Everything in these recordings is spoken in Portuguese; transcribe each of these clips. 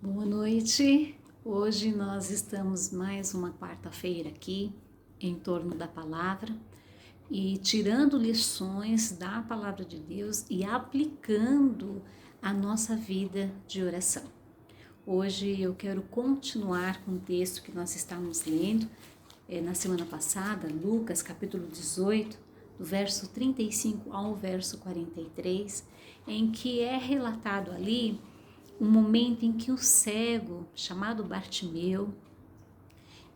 Boa noite. Hoje nós estamos mais uma quarta-feira aqui em torno da palavra e tirando lições da palavra de Deus e aplicando a nossa vida de oração. Hoje eu quero continuar com o texto que nós estávamos lendo na semana passada, Lucas capítulo 18, do verso 35 ao verso 43, em que é relatado ali um momento em que o cego, chamado Bartimeu,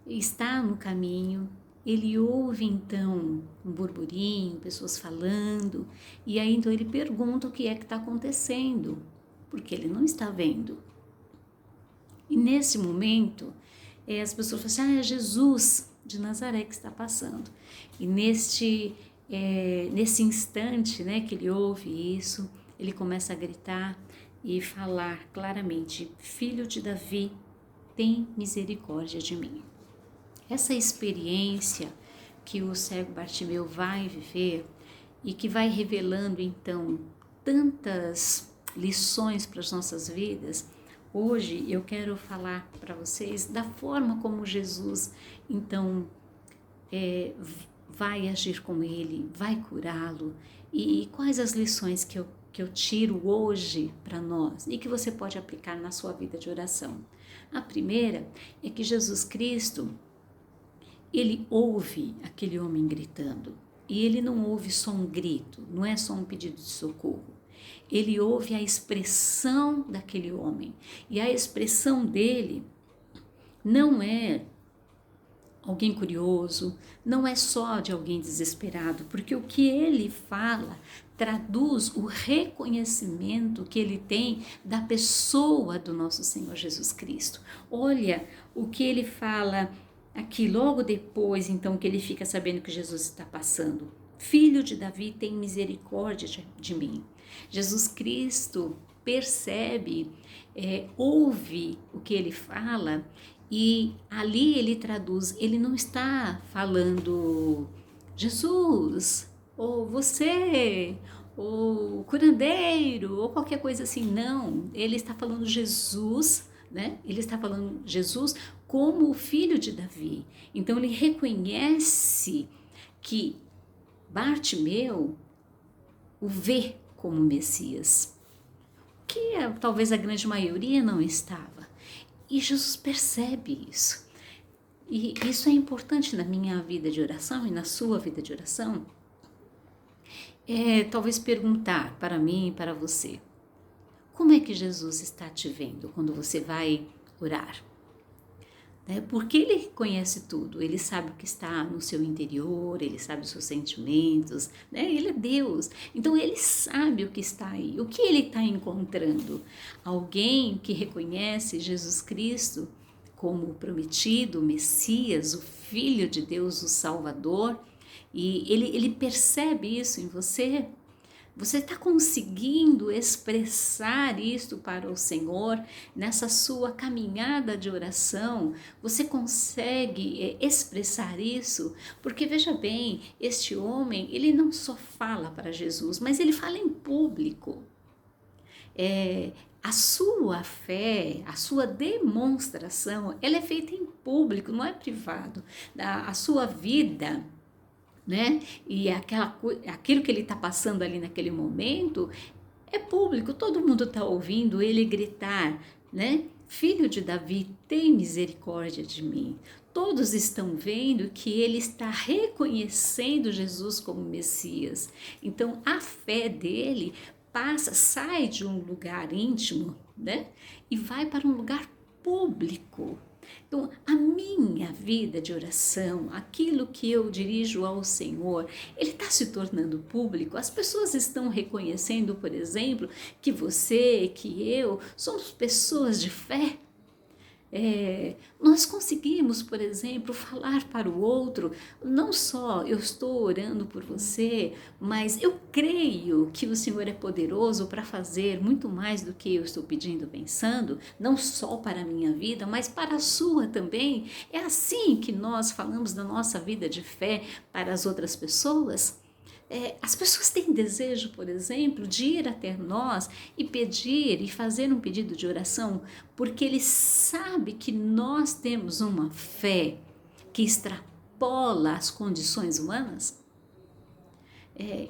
está no caminho. Ele ouve então um burburinho, pessoas falando, e aí então ele pergunta o que é que está acontecendo, porque ele não está vendo. E nesse momento, as pessoas falam assim, é Jesus de Nazaré que está passando. E nesse instante, né, que ele ouve isso, ele começa a gritar e falar claramente: Filho de Davi, tem misericórdia de mim. Essa experiência que o cego Bartimeu vai viver e que vai revelando então tantas lições para as nossas vidas, hoje eu quero falar para vocês da forma como Jesus então vai agir com ele, vai curá-lo e quais as lições que eu tiro hoje para nós e que você pode aplicar na sua vida de oração. A primeira é que Jesus Cristo, ele ouve aquele homem gritando e ele não ouve só um grito, não é só um pedido de socorro. Ele ouve a expressão daquele homem e a expressão dele não é alguém curioso, não é só de alguém desesperado, porque o que ele fala traduz o reconhecimento que ele tem da pessoa do nosso Senhor Jesus Cristo. Olha o que ele fala aqui logo depois, então, que ele fica sabendo que Jesus está passando. Filho de Davi, tem misericórdia de mim. Jesus Cristo percebe, ouve o que ele fala e ali ele traduz, ele não está falando Jesus, ou você, ou curandeiro, ou qualquer coisa assim, não, ele está falando Jesus, né? Ele está falando Jesus como o filho de Davi. Então ele reconhece que Bartimeu o vê como Messias, que talvez a grande maioria não estava. E Jesus percebe isso. E isso é importante na minha vida de oração e na sua vida de oração. Talvez perguntar para mim e para você: como é que Jesus está te vendo quando você vai orar? Porque ele conhece tudo, ele sabe o que está no seu interior, ele sabe os seus sentimentos, né? Ele é Deus, então ele sabe o que está aí, o que ele está encontrando. Alguém que reconhece Jesus Cristo como o prometido, o Messias, o Filho de Deus, o Salvador, e ele percebe isso em você. Você está conseguindo expressar isto para o Senhor nessa sua caminhada de oração? Você consegue expressar isso? Porque veja bem, este homem, ele não só fala para Jesus, mas ele fala em público. A sua fé, a sua demonstração, ela é feita em público, não é privado. A sua vida, né? E aquilo que ele está passando ali naquele momento é público, todo mundo está ouvindo ele gritar, né? Filho de Davi, tem misericórdia de mim. Todos estão vendo que ele está reconhecendo Jesus como Messias. Então a fé dele sai de um lugar íntimo, né? E vai para um lugar público. Então, a minha vida de oração, aquilo que eu dirijo ao Senhor, ele está se tornando público. As pessoas estão reconhecendo, por exemplo, que você, que eu, somos pessoas de fé. Nós conseguimos, por exemplo, falar para o outro, não só eu estou orando por você, mas eu creio que o Senhor é poderoso para fazer muito mais do que eu estou pedindo, pensando, não só para a minha vida, mas para a sua também. É assim que nós falamos da nossa vida de fé para as outras pessoas. As pessoas têm desejo, por exemplo, de ir até nós e pedir e fazer um pedido de oração, porque ele sabe que nós temos uma fé que extrapola as condições humanas.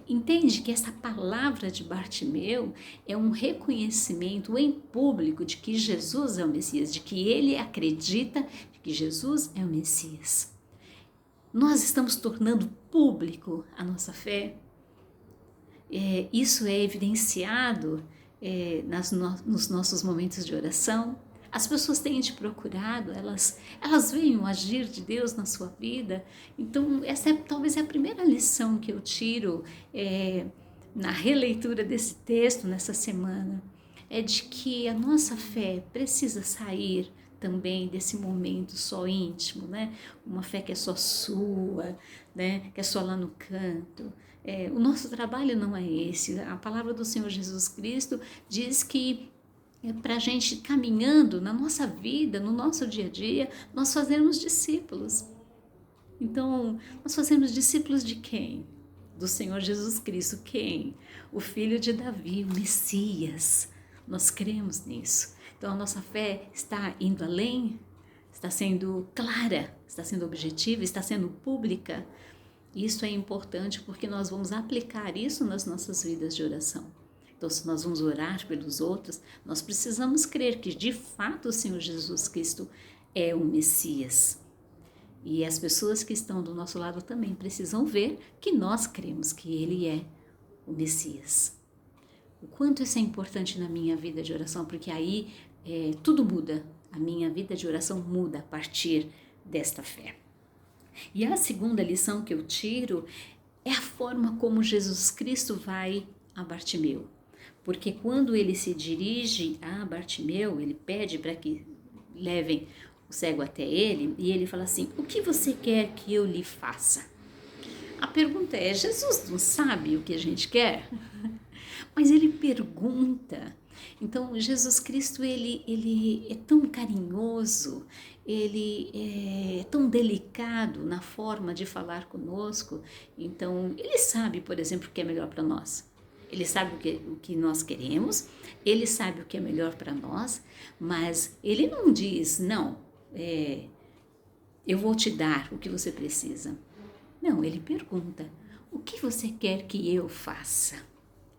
Entende que essa palavra de Bartimeu é um reconhecimento em público de que Jesus é o Messias, de que ele acredita de que Jesus é o Messias. Nós estamos tornando público a nossa fé. Isso é evidenciado nos nossos momentos de oração. As pessoas têm te procurado, elas veem o agir de Deus na sua vida. Então, essa talvez é a primeira lição que eu tiro na releitura desse texto nessa semana, é de que a nossa fé precisa sair também desse momento só íntimo, né? Uma fé que é só sua, né? Que é só lá no canto. O nosso trabalho não é esse. A palavra do Senhor Jesus Cristo diz que para a gente caminhando na nossa vida, no nosso dia a dia, nós fazemos discípulos. Então, nós fazemos discípulos de quem? Do Senhor Jesus Cristo. Quem? O Filho de Davi, o Messias. Nós cremos nisso. Então, a nossa fé está indo além, está sendo clara, está sendo objetiva, está sendo pública. Isso é importante porque nós vamos aplicar isso nas nossas vidas de oração. Então, se nós vamos orar pelos outros, nós precisamos crer que, de fato, o Senhor Jesus Cristo é o Messias. E as pessoas que estão do nosso lado também precisam ver que nós cremos que Ele é o Messias. O quanto isso é importante na minha vida de oração, porque aí tudo muda. A minha vida de oração muda a partir desta fé. E a segunda lição que eu tiro é a forma como Jesus Cristo vai a Bartimeu. Porque quando ele se dirige a Bartimeu, ele pede para que levem o cego até ele, e ele fala assim: o que você quer que eu lhe faça? A pergunta é: Jesus não sabe o que a gente quer? Mas ele pergunta. Então, Jesus Cristo, ele é tão carinhoso, ele é tão delicado na forma de falar conosco. Então, ele sabe, por exemplo, o que é melhor para nós. Ele sabe o que nós queremos, ele sabe o que é melhor para nós, mas ele não diz, não, eu vou te dar o que você precisa. Não, ele pergunta, o que você quer que eu faça?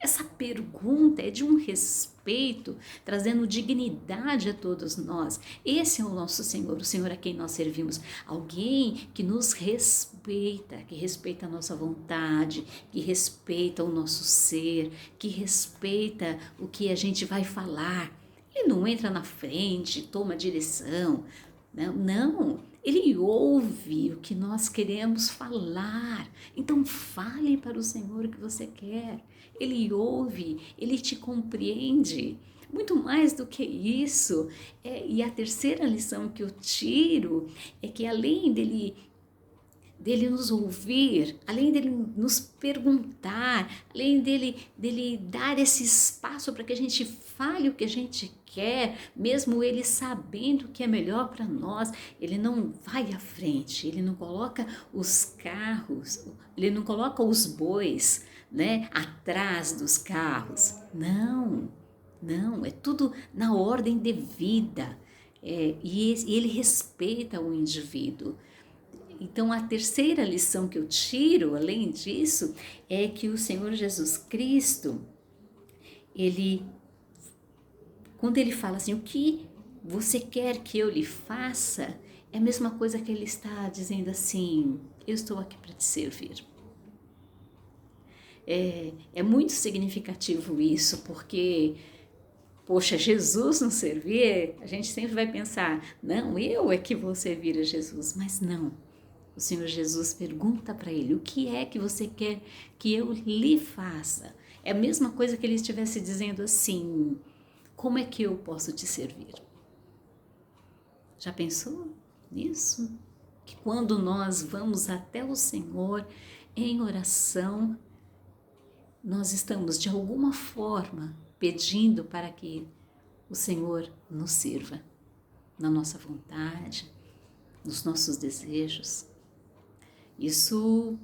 Essa pergunta é de um respeito, trazendo dignidade a todos nós. Esse é o nosso Senhor, o Senhor a quem nós servimos. Alguém que nos respeita, que respeita a nossa vontade, que respeita o nosso ser, que respeita o que a gente vai falar. Ele não entra na frente, toma direção. Não, ele ouve o que nós queremos falar. Então fale para o Senhor o que você quer. Ele ouve, ele te compreende. Muito mais do que isso. E a terceira lição que eu tiro é que além dele nos ouvir, além dele nos perguntar, além dele dar esse espaço para que a gente fale o que a gente quer, mesmo ele sabendo o que é melhor para nós, ele não vai à frente, ele não coloca os carros, ele não coloca os bois, né, atrás dos carros. Não, é tudo na ordem devida. E ele respeita o indivíduo. Então, a terceira lição que eu tiro, além disso, é que o Senhor Jesus Cristo, quando ele fala assim, o que você quer que eu lhe faça, é a mesma coisa que ele está dizendo assim, eu estou aqui para te servir. É muito significativo isso, porque, poxa, Jesus não servir, a gente sempre vai pensar, não, eu é que vou servir a Jesus, mas não. O Senhor Jesus pergunta para ele, o que é que você quer que eu lhe faça? É a mesma coisa que ele estivesse dizendo assim, como é que eu posso te servir? Já pensou nisso? Que quando nós vamos até o Senhor em oração, nós estamos de alguma forma pedindo para que o Senhor nos sirva na nossa vontade, nos nossos desejos. Isso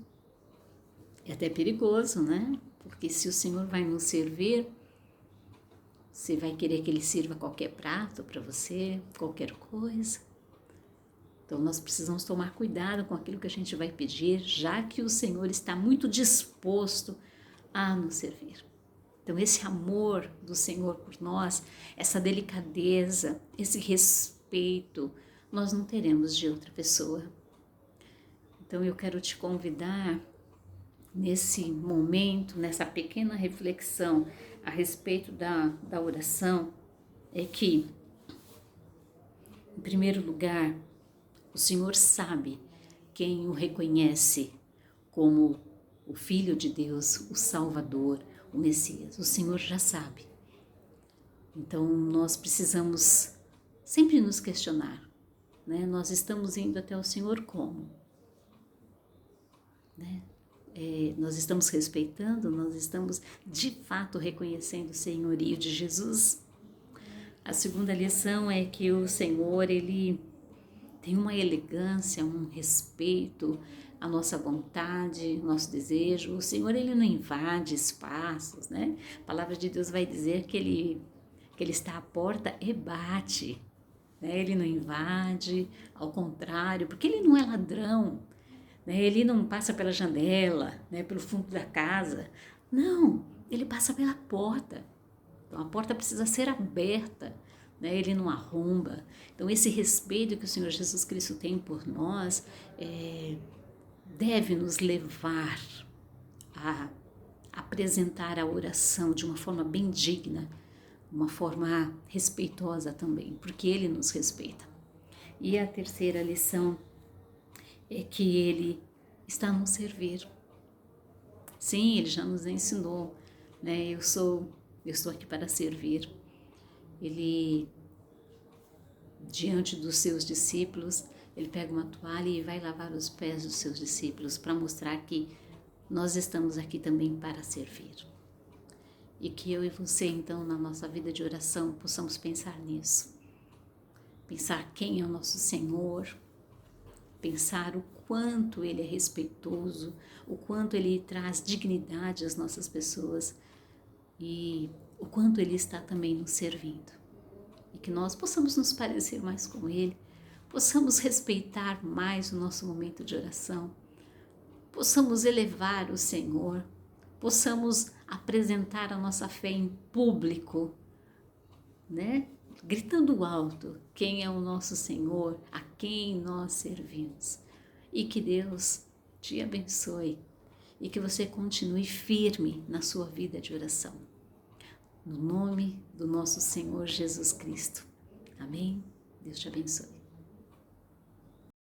É até perigoso, né? Porque se o Senhor vai nos servir, você vai querer que Ele sirva qualquer prato para você, qualquer coisa. Então nós precisamos tomar cuidado com aquilo que a gente vai pedir, já que o Senhor está muito disposto a nos servir. Então esse amor do Senhor por nós, essa delicadeza, esse respeito, nós não teremos de outra pessoa. Então eu quero te convidar nesse momento, nessa pequena reflexão a respeito da oração, é que, em primeiro lugar, o Senhor sabe quem o reconhece como o Filho de Deus, o Salvador, o Messias. O Senhor já sabe. Então nós precisamos sempre nos questionar, né? Nós estamos indo até o Senhor como? Né? Nós estamos respeitando, nós estamos de fato reconhecendo o senhorio de Jesus. A segunda lição é que o Senhor, Ele tem uma elegância, um respeito à nossa vontade, nosso desejo. O Senhor, Ele não invade espaços, né? A palavra de Deus vai dizer que Ele está à porta e bate, né? Ele não invade, ao contrário, porque Ele não é ladrão, né? Ele não passa pela janela, né? Pelo fundo da casa. Não, Ele passa pela porta. Então a porta precisa ser aberta, né? Ele não arromba. Então esse respeito que o Senhor Jesus Cristo tem por nós deve nos levar a apresentar a oração de uma forma bem digna, uma forma respeitosa também, porque Ele nos respeita. E a terceira lição é que Ele está a nos servir. Sim, Ele já nos ensinou, né? Eu estou aqui para servir. Ele, diante dos seus discípulos, Ele pega uma toalha e vai lavar os pés dos seus discípulos para mostrar que nós estamos aqui também para servir. E que eu e você, então, na nossa vida de oração, possamos pensar nisso. Pensar quem é o nosso Senhor, pensar o quanto Ele é respeitoso, o quanto Ele traz dignidade às nossas pessoas e o quanto Ele está também nos servindo. E que nós possamos nos parecer mais com Ele, possamos respeitar mais o nosso momento de oração, possamos elevar o Senhor, possamos apresentar a nossa fé em público, né? Gritando alto quem é o nosso Senhor, a quem nós servimos. E que Deus te abençoe e que você continue firme na sua vida de oração. No nome do nosso Senhor Jesus Cristo. Amém? Deus te abençoe.